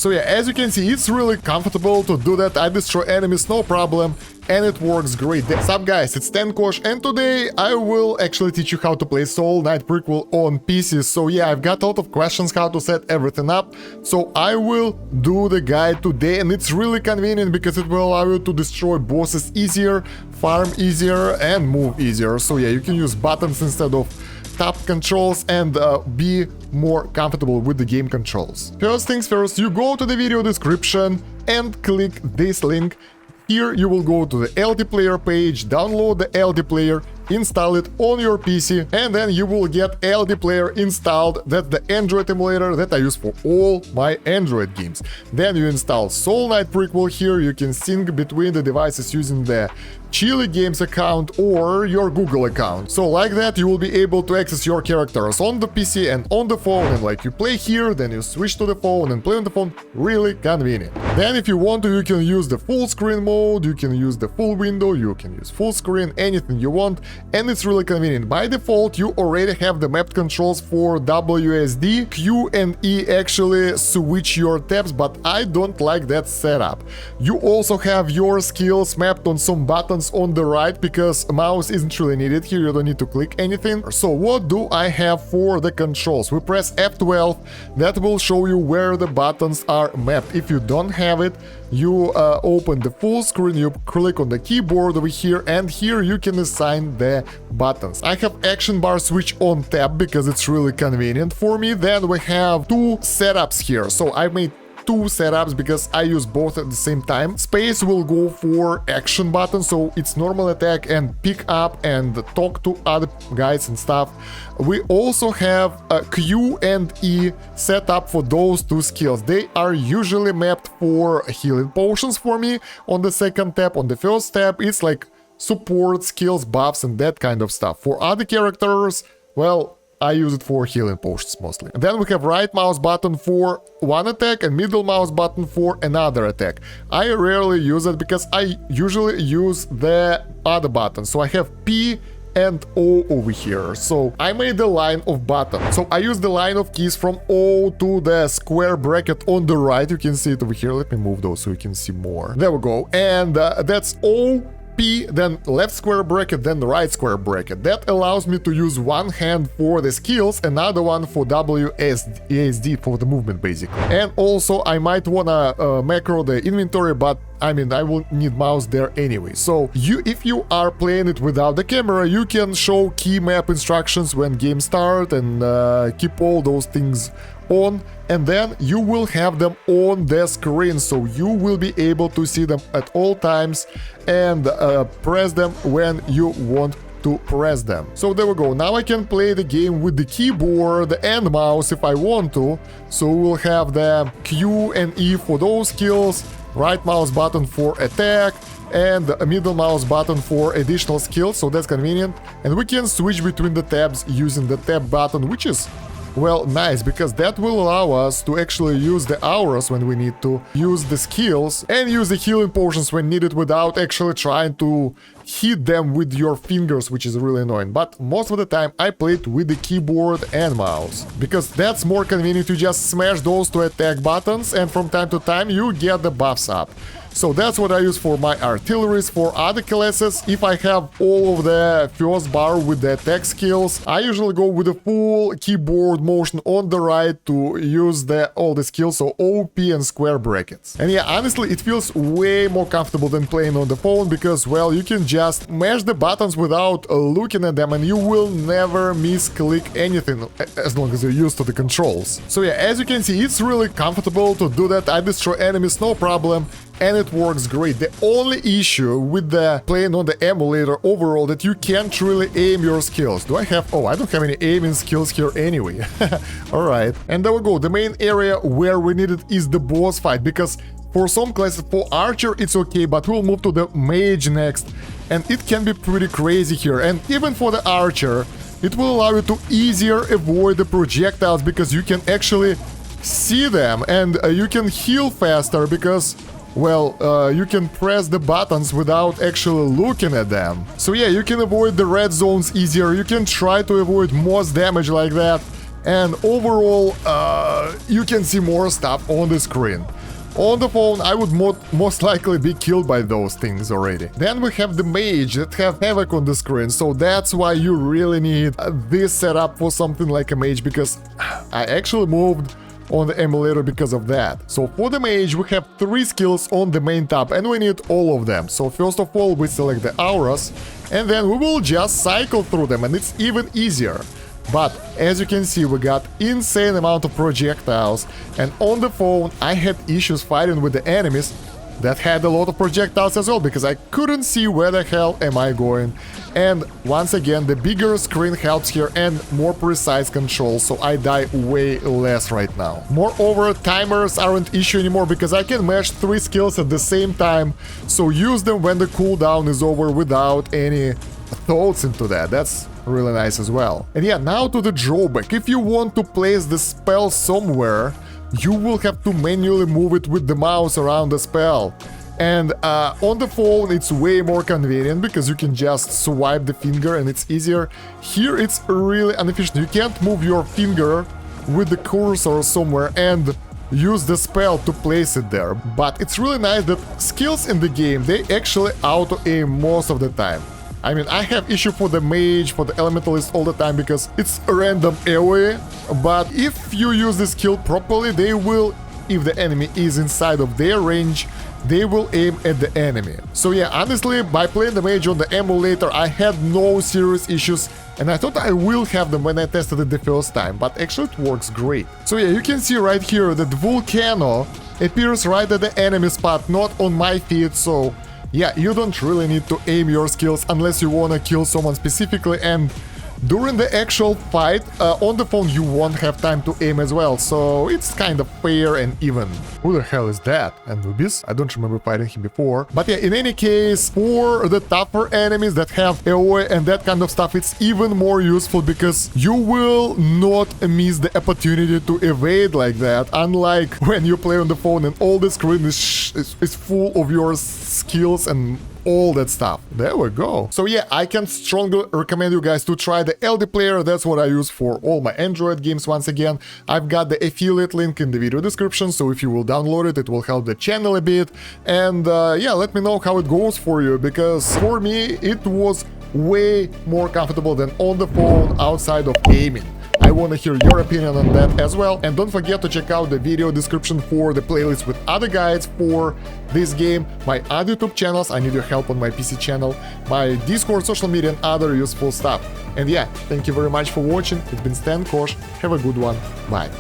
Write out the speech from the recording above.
So yeah, as you can see, it's really comfortable to do that. I destroy enemies, no problem. And it works great. What's up guys, it's Kosh, and today I will actually teach you how to play Soul Knight Prequel on PC. So yeah, I've got a lot of questions how to set everything up, so I will do the guide today, and it's really convenient because it will allow you to destroy bosses easier, farm easier, and move easier. So yeah, you can use buttons instead of tap controls and be more comfortable with the game controls. First things first, you go to the video description and click this link. Here you will go to the LDplayer page, download the LDplayer, install it on your PC, and then you will get LDplayer installed. That's the Android emulator that I use for all my Android games. Then you install Soul Knight Prequel. Here you can sync between the devices using the Chili Games account or your Google account. So like that you will be able to access your characters on the PC and on the phone, and like you play here, then you switch to the phone and play on the phone. Really convenient. Then if you want to, you can use the full screen mode, you can use the full window, you can use full screen, anything you want, and it's really convenient. By default you already have the mapped controls for WSD. Q and E actually switch your tabs, but I don't like that setup. You also have your skills mapped on some buttons on the right because mouse isn't really needed here, you don't need to click anything. So what do I have for the controls? We press F12, that will show you where the buttons are mapped. If you don't have it, you open the full screen, you click on the keyboard over here, and here you can assign the buttons. I have action bar switch on tab because it's really convenient for me. Then we have two setups here, so I made two setups because I use both at the same time. Space will go for action button, so it's normal attack and pick up and talk to other guys and stuff. We also have a Q and E set up for those two skills. They are usually mapped for healing potions for me on the second tab. On the first tab it's like support, skills, buffs, and that kind of stuff. For other characters, well, I use it for healing potions mostly. And then we have right mouse button for one attack and middle mouse button for another attack. I rarely use it because I usually use the other button. So I have P and O over here. So I made a line of buttons. So I use the line of keys from O to the square bracket on the right. You can see it over here. Let me move those so you can see more. There we go. And that's O, P, then left square bracket, then the right square bracket. That allows me to use one hand for the skills, another one for WSD for the movement basically. And also I might wanna macro the inventory, but I mean, I will need mouse there anyway. So if you are playing it without the camera, you can show key map instructions when game start and keep all those things on, and then you will have them on the screen, so you will be able to see them at all times and press them when you want to press them. So there we go. Now I can play the game with the keyboard and mouse if I want to. So we'll have the Q and E for those skills, right mouse button for attack, and a middle mouse button for additional skills, so that's convenient. And we can switch between the tabs using the tab button, which is, well, nice, because that will allow us to actually use the auras when we need to, use the skills, and use the healing potions when needed without actually trying to hit them with your fingers, which is really annoying. But most of the time I played with the keyboard and mouse, because that's more convenient. To just smash those two attack buttons, and from time to time you get the buffs up. So that's what I use for my artilleries. For other classes, if I have all of the first bar with the attack skills, I usually go with the full keyboard motion on the right to use all the skills, so O, P, and square brackets. And yeah, honestly, it feels way more comfortable than playing on the phone because, well, you can just mash the buttons without looking at them, and you will never misclick anything as long as you're used to the controls. So yeah, as you can see, it's really comfortable to do that. I destroy enemies, no problem. And it works great. The only issue with the playing on the emulator overall that you can't really aim your skills. Do I have... Oh, I don't have any aiming skills here anyway. Alright. And there we go. The main area where we need it is the boss fight, because for some classes, for Archer it's okay, but we'll move to the Mage next, and it can be pretty crazy here. And even for the Archer, it will allow you to easier avoid the projectiles because you can actually see them, and you can heal faster because, well, you can press the buttons without actually looking at them. So yeah, you can avoid the red zones easier, you can try to avoid most damage like that, and overall you can see more stuff on the screen. On the phone, I would most likely be killed by those things already. Then we have the Mage that have Havoc on the screen, so that's why you really need this setup for something like a Mage, because I actually moved on the emulator because of that. So for the Mage, we have 3 skills on the main tab, and we need all of them. So first of all, we select the auras, and then we will just cycle through them, and it's even easier. But as you can see, we got insane amount of projectiles, and on the phone I had issues fighting with the enemies that had a lot of projectiles as well, because I couldn't see where the hell am I going. And once again, the bigger screen helps here and more precise control, so I die way less right now. Moreover, timers aren't issue anymore, because I can mash 3 skills at the same time, so use them when the cooldown is over without any thoughts into that. That's really nice as well. And yeah, now to the drawback. If you want to place the spell somewhere, you will have to manually move it with the mouse around the spell. And on the phone it's way more convenient, because you can just swipe the finger and it's easier. Here it's really inefficient. You can't move your finger with the cursor somewhere and use the spell to place it there. But it's really nice that skills in the game, they actually auto-aim most of the time. I mean, I have issue for the Mage, for the Elementalist all the time, because it's a random AoE, but if you use the skill properly, they will, if the enemy is inside of their range, they will aim at the enemy. So yeah, honestly, by playing the Mage on the emulator, I had no serious issues, and I thought I will have them when I tested it the first time, but actually it works great. So yeah, you can see right here that Volcano appears right at the enemy spot, not on my feet, so yeah, you don't really need to aim your skills unless you wanna kill someone specifically, and during the actual fight on the phone you won't have time to aim as well, so it's kind of fair and even. Who the hell is that? Anubis? I don't remember fighting him before. But yeah, in any case, for the tougher enemies that have AoE and that kind of stuff, it's even more useful, because you will not miss the opportunity to evade like that, unlike when you play on the phone and all the screen is full of your skills and all that stuff. There we go. So yeah, I can strongly recommend you guys to try the LDplayer. That's what I use for all my Android games. Once again, I've got the affiliate link in the video description, so if you will download it, it will help the channel a bit. And yeah, let me know how it goes for you, because for me it was way more comfortable than on the phone outside of aiming. I want to hear your opinion on that as well. And don't forget to check out the video description for the playlist with other guides for this game, my other YouTube channels, I need your help on my PC channel, my Discord, social media, and other useful stuff. And yeah, thank you very much for watching. It's been Kosh. Have a good one. Bye.